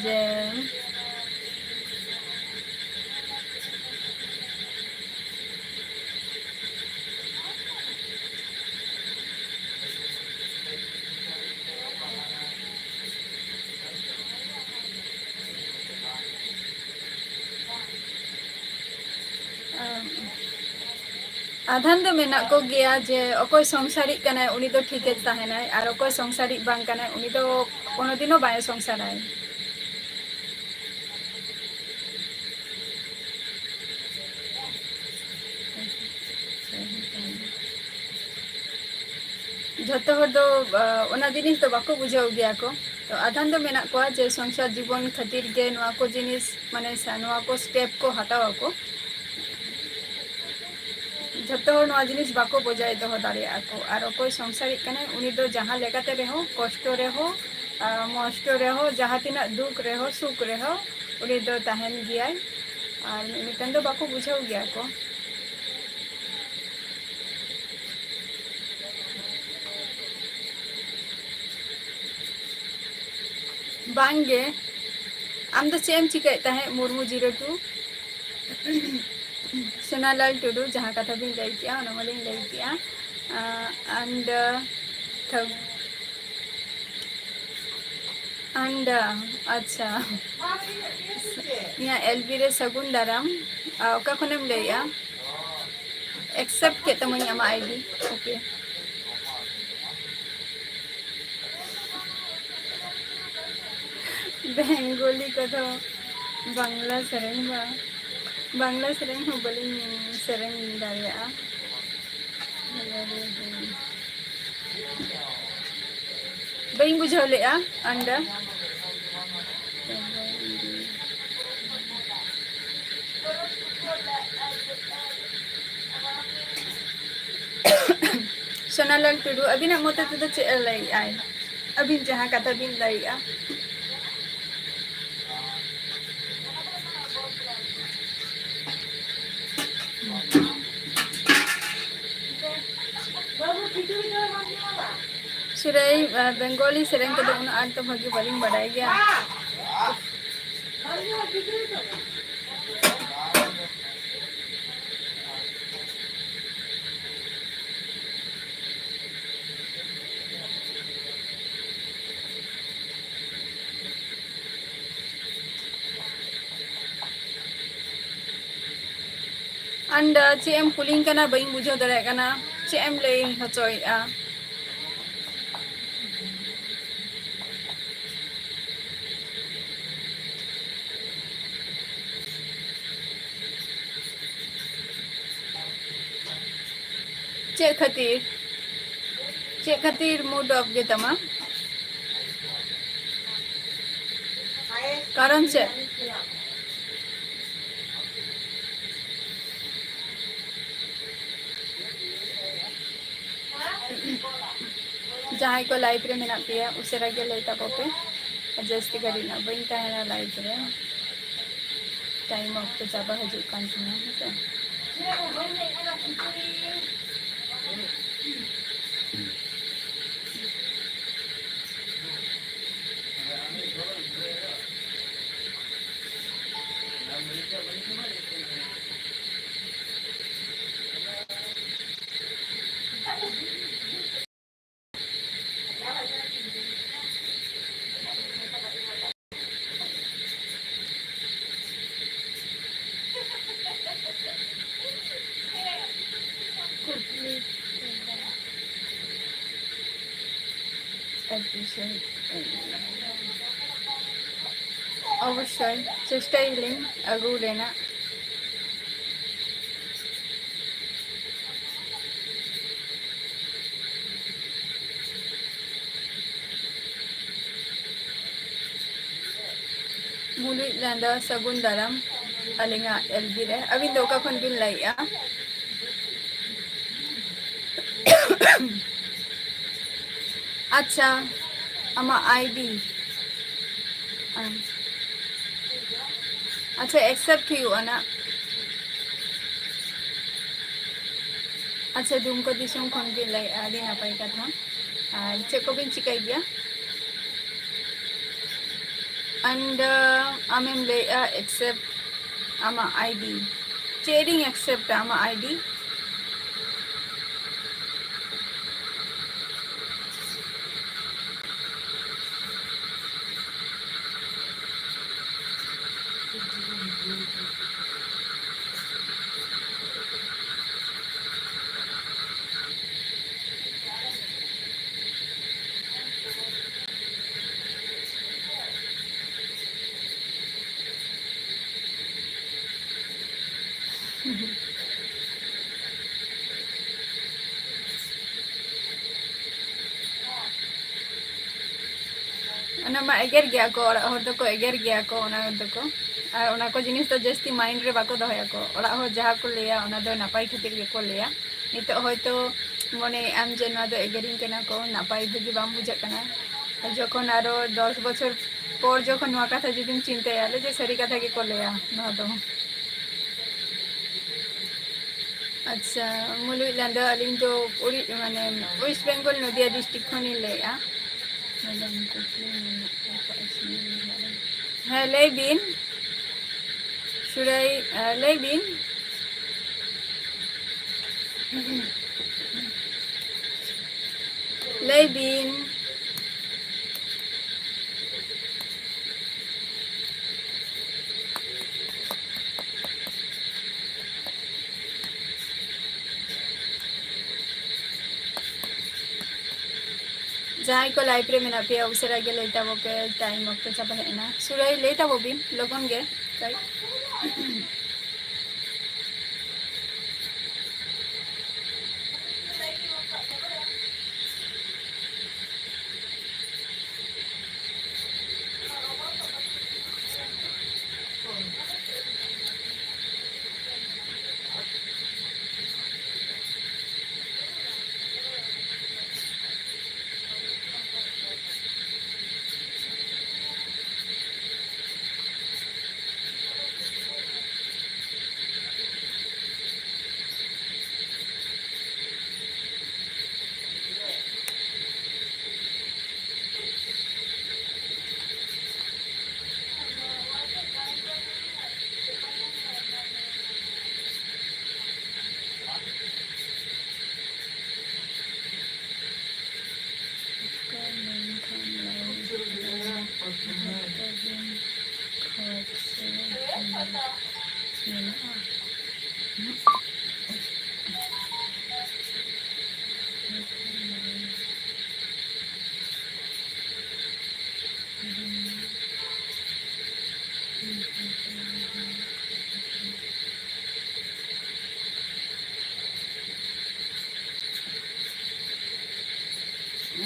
जे आधान दो मेना को गया जे अकोय संसारिक कनाय उनी दो ठीके ताहेनाय आर अकोय संसारिक बांग कनाय उनी दो कोनो दिनो बाय संसाराय झतो हर दो ओना जिनिस दो बाको बुझाव गया को तो आधान दो मेना को जे संसार जीवन खातिर के नोआ को जिनिस माने नोआ को स्टेप को हटाव को झतो हर नोआ जिनिस बाको बजाय दो दाड़िया को आर अकोय संसारिक कनाय उनी दो जहां लेकाते रेहो कष्ट रेहो मष्ट रेहो जहां तिना दुख रेहो सुख रेहो उनी दो ताहेन गियाय आर मिटन दो बाको बुझाव गया को बांगे आम दो चेम चिकाय ताहे मुर्मू 02 सोनालाल टुडू जहाँ कथा भी लई किया ओना मलिन लई किया and अच्छा यहाँ एलबी रे सगुन दाराम ओका खनेम लईया एक्सेप्ट के तमनी आमा आईडी ओके बेंगोली को तो बांग्ला सेरेंग बा बांग्ला सेरेंग हो बलिन सेरेंग दारिया बइन बुझाव लेआ अंडा सोनालाल टुडू अबिना मोते तो चे लई आय अबिन जहां कथा बिन लईआ सुरई बेंगोली सेरेंग को उन आर तो भागी बलिंग बड़ाई गया and चे एम कुलिंग कना बइन बुझाव दरे कना चे एम लई हचोइआ चे खातिर मूड ऑफ गे तमा कारण से जहां को लाइफ रे मेना पे उसेरा के लेता पे जस्ती करी ना बइन ताहेना लाइफ रे टाइम ऑफ तो चाबा हजू कान सुना है অবশ্যই চেষ্টাই লিং আগু লেনা मुलुई लांदा सगुन दाराम अलिंगा एलबी रे अबिन दोका खन बिन लाइया अच्छा आमा आईडी अच्छा एक्सेप्ट हुआ ना अच्छा दुम को दिसुम खन बिन लाई आदि नापाई कथा और चेक को बिन चिकाई गया and amem le accept ama id trading accept ama id ᱚᱱᱟ ᱢᱟ ᱮᱜᱮᱨ ᱜᱮᱭᱟ ᱠᱚ ᱚᱲᱟᱜ ᱦᱚᱲ ᱫᱚᱠᱚ ᱮᱜᱮᱨ ᱜᱮᱭᱟ ᱠᱚ ᱚᱱᱟ ᱫᱚᱠᱚ ᱟᱨ ᱚᱱᱟ ᱠᱚ ᱡᱤᱱᱤᱥ ᱫᱚ ᱡᱟᱹᱥᱛᱤ ᱢᱟᱭᱤᱱᱰ ᱨᱮ ᱵᱟᱠᱚ ᱫᱚᱦᱚᱭᱟᱠᱚ ᱚᱲᱟᱜ ᱦᱚᱲ ᱡᱟᱦᱟᱸ ᱠᱚ ᱞᱟᱹᱭᱟ ᱚᱱᱟ ᱫᱚ ᱱᱟᱯᱟᱭ ᱠᱷᱟᱹᱛᱤᱨ ᱜᱮᱠᱚ ᱞᱟᱹᱭᱟ ᱱᱤᱛᱚᱜ ᱦᱚᱭᱛᱳ ᱢᱚᱱᱮ ᱟᱢ ᱡᱮ ᱱᱚᱣᱟ ᱫᱚ ᱮᱜᱮᱨᱤᱧ ᱠᱟᱱᱟ ᱠᱚ ᱱᱟᱯᱟᱭ ᱵᱷᱟᱹᱜᱤ ᱵᱟᱝ ᱵᱩᱡᱷᱟᱹᱜ ᱠᱟᱱᱟ ᱡᱚᱠᱷᱚᱱ ᱟᱨᱚ 10 ᱵᱚᱪᱷᱚᱨ ᱯᱚᱨ ᱡᱚᱠᱷᱚᱱ ᱱᱚᱣᱟ ᱠᱟᱛᱷᱟ ᱡᱩᱫᱤᱢ ᱪᱤᱱᱛᱟᱹᱭᱟ ᱡᱮ ᱥᱟᱹᱨᱤ ᱠᱟᱛᱷᱟ ᱜᱮᱠᱚ ᱞᱟᱹᱭᱟ ᱱᱚᱣᱟ ᱫᱚ ᱟᱪᱪᱷᱟ ᱢᱩᱞᱩᱡ ᱞᱟᱸᱫᱟ ᱟᱹᱞᱤᱧ ᱫᱚ ᱢᱟᱱᱮ ᱳᱭᱮᱥᱴ ᱵᱮᱝᱜᱚᱞ ᱱᱚᱫᱤᱭᱟ ᱰᱤᱥᱴᱨᱤᱠᱴ ᱠᱷᱚᱱᱤᱧ ᱞᱟᱹᱭᱮᱫᱼᱟ ᱦᱮᱸ ᱞᱟᱹᱭ ᱵᱤᱱ ᱥᱩᱨᱟᱹᱭ ᱞᱟᱹᱭ ᱵᱤᱱ ᱞᱟᱹᱭ ᱵᱤᱱ ᱡᱟᱦᱟᱸᱭ ᱠᱚ ᱞᱟᱭᱤᱵ ᱨᱮ ᱢᱮᱱᱟᱜ ᱯᱮᱭᱟ ᱩᱥᱟᱹᱨᱟ ᱜᱮ ᱞᱟᱹᱭ ᱛᱟᱵᱚ ᱯᱮ ᱴᱟᱭᱤᱢ ᱚᱠᱛᱚ ᱪᱟᱵᱟ ᱦᱮᱡ ᱮᱱᱟ ᱥᱩᱨᱟᱹᱭ ᱞᱟᱹᱭ ᱛᱟᱵᱚ ᱵᱤᱱ ᱞᱚᱜᱚᱱ ᱜᱮ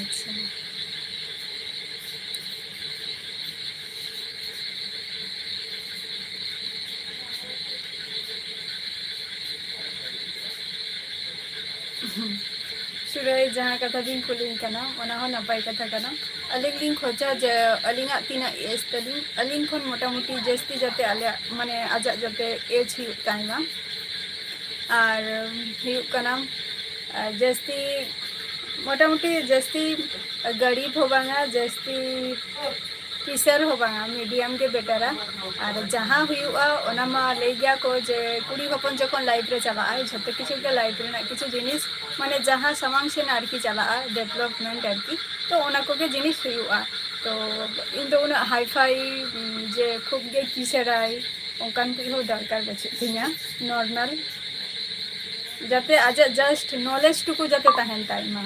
আচ্ছা ᱥᱩᱨᱟᱹᱭ ᱡᱟᱦᱟᱸ ᱠᱟᱛᱷᱟ ᱵᱤᱱ ᱠᱩᱞᱤᱧ ᱠᱟᱱᱟ ᱚᱱᱟ ᱦᱚᱸ ᱱᱟᱯᱟᱭ ᱠᱟᱛᱷᱟ ᱠᱟᱱᱟ ᱟᱹᱞᱤᱧ ᱞᱤᱧ ᱠᱷᱚᱡᱟ ᱡᱮ ᱟᱹᱞᱤᱧᱟᱜ ᱛᱤᱱᱟᱹᱜ ᱮᱡᱽ ᱛᱟᱹᱞᱤᱧ ᱟᱹᱞᱤᱧ ᱠᱷᱚᱱ ᱢᱚᱴᱟᱢᱩᱴᱤ ᱡᱟᱹᱥᱛᱤ ᱡᱟᱛᱮ ᱟᱞᱮᱭᱟᱜ ᱢᱟᱱᱮ ᱟᱡᱟᱜ ᱡᱟᱛᱮ ᱮᱡᱽ ᱦᱩᱭᱩᱜ ᱛᱟᱭ ᱢᱟ ᱟᱨ ᱦᱩᱭᱩᱜ ᱠᱟᱱᱟ ᱡᱟᱹᱥᱛᱤ मोटामुटी जस्ती गरीब हो बांगा जस्ती किसर हो बांगा मीडियम के बेटरा और जहाँ हुआ ओना मा ले गया को जे कुड़ी हपन जखन लाइफ रे चला आ झटे किछु के लाइफ रे ना किछु जिनिस माने जहाँ समांग से आरकी चला आ डेवलपमेंट आरकी तो ओना को के जिनिस हुआ तो इन दो उना हाई फाई जे खूब गे किसराई ओंकान को हो दरकार बचे तिना नॉर्मल जाते आज जस्ट नॉलेज टुकु जाते तहन टाइम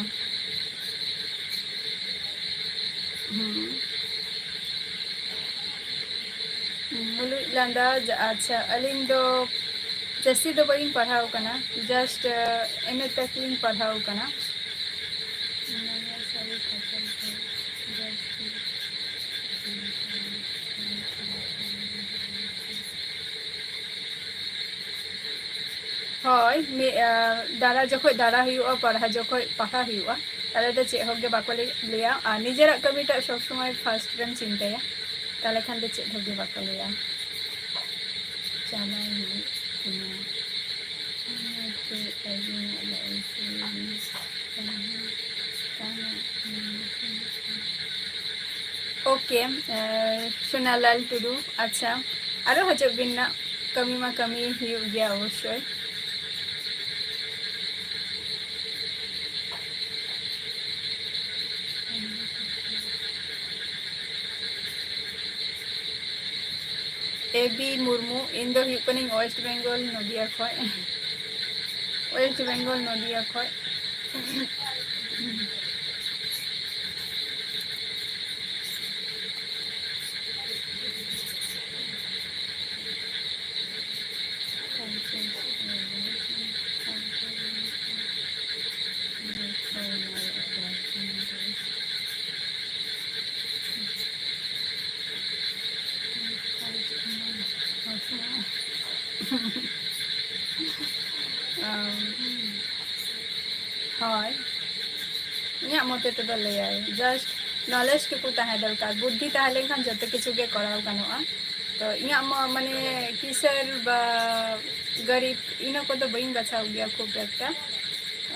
मुलुज लांदा अच्छा अलिंग दो जस्ती दो बड़ी पढ़ाओ कना जस्ट एमए तक लिंग पढ़ाओ कना হয় दारा जखो दारा हुआ पढ़ा जखो पढ़ा हुआ ताले तो चेक होगे बाको लिया और निजेरा कमीटा सब समय फास्ट रेम चिंताया ताले खान तो चेक होगे बाको लिया चला ओके सोनालाल टुडू अच्छा आरो हजब बिना कमी मा कमी हुई गया अवश्य एबी मुर्मू इन दो हुकनिंग वेस्ट बेंगल नदिया खय वेस्ट बेंगल नदिया खय ᱦᱳᱭ ᱤᱧᱟᱹᱜ ᱢᱚᱛᱮ ᱛᱮᱫᱚ ᱞᱟᱹᱭᱟᱭ ᱡᱟᱥᱴ ᱱᱚᱞᱮᱡᱽ ᱴᱩᱠᱩ ᱛᱟᱦᱮᱸ ᱫᱚᱨᱠᱟর ᱵᱩᱫᱽᱫᱷᱤ ᱛᱟᱦᱮᱸ ᱞᱮᱱᱠᱷᱟᱱ ᱡᱚᱛᱚ ᱠᱤᱪᱷᱩ ᱜᱮ ᱠᱚᱨᱟᱣ ᱜᱟᱱᱚᱜᱼᱟ ᱛᱚ ᱤᱧᱟᱹᱜ ᱢᱟᱱᱮ ᱠᱤᱥᱟᱹᱬ বা গরিব ᱤᱱᱟᱹ ᱠᱚᱫᱚ ᱵᱟᱹᱧ ᱵᱟᱪᱷᱟᱣ ᱜᱮᱭᱟ খুব একটা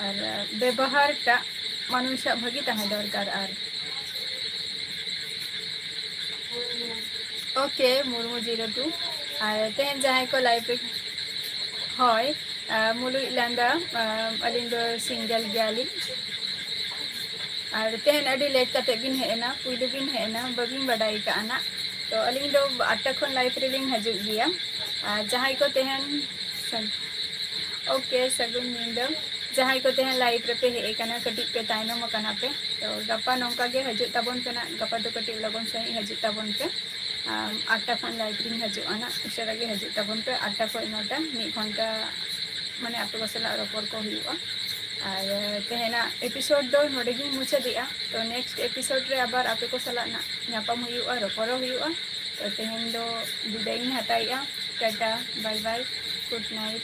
আর ব্যবহারটা মানুষᱟᱜ ভাগি তাহᱮᱸ দরকার আর ওকে মুর্মু 02 আর তেহেন জাহাই को লাইভ রে হয় মুলুই ল্যান্ডা আলিং ᱫᱚ সিঙ্গেল ᱜᱮᱭᱟᱞᱤᱧ और तेहन अड़ी लेट कते बिन हेना पुइलु बिन हेना बबिन बडाई काना तो अलिंग दो 8 खन लाइफ रिलिंग हजू गया जहां को तेहन ओके सगुन निंदा जहां को तेहन लाइफ रे पे हे काना कटी पे ताइनम काना पे तो गपा नौका गे हजू तबन पेना गपा दो कटी लगन सही हजू तबन पे 8 खन लाइफ रिलिंग हजू आना इशारा गे हजू तबन पे 8 खन 9टा 1 घंटा माने आपे बसला रपड़ को हुआ और तेहना एपिसोड दो नोडे गी मुचादिया तो नेक्स्ट एपिसोड रे आबार आपे को सला ना नापाम हुआ रपड़ो हुआ तो तेहन दो विदाई हटाइया tata bye bye good night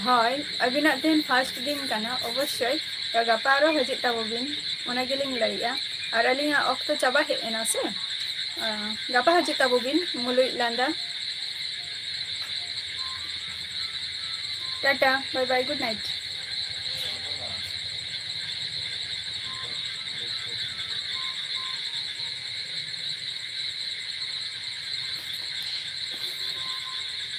hi अबिना तेहन फर्स्ट दिन काना अवश्य तो गपारो हजे ताबोबिन ओना गेलिंग लइया और अलिंगा ऑक्टो चाबा हेना से गपा हजे ताबोबिन मुलुई लांदा tata bye bye good night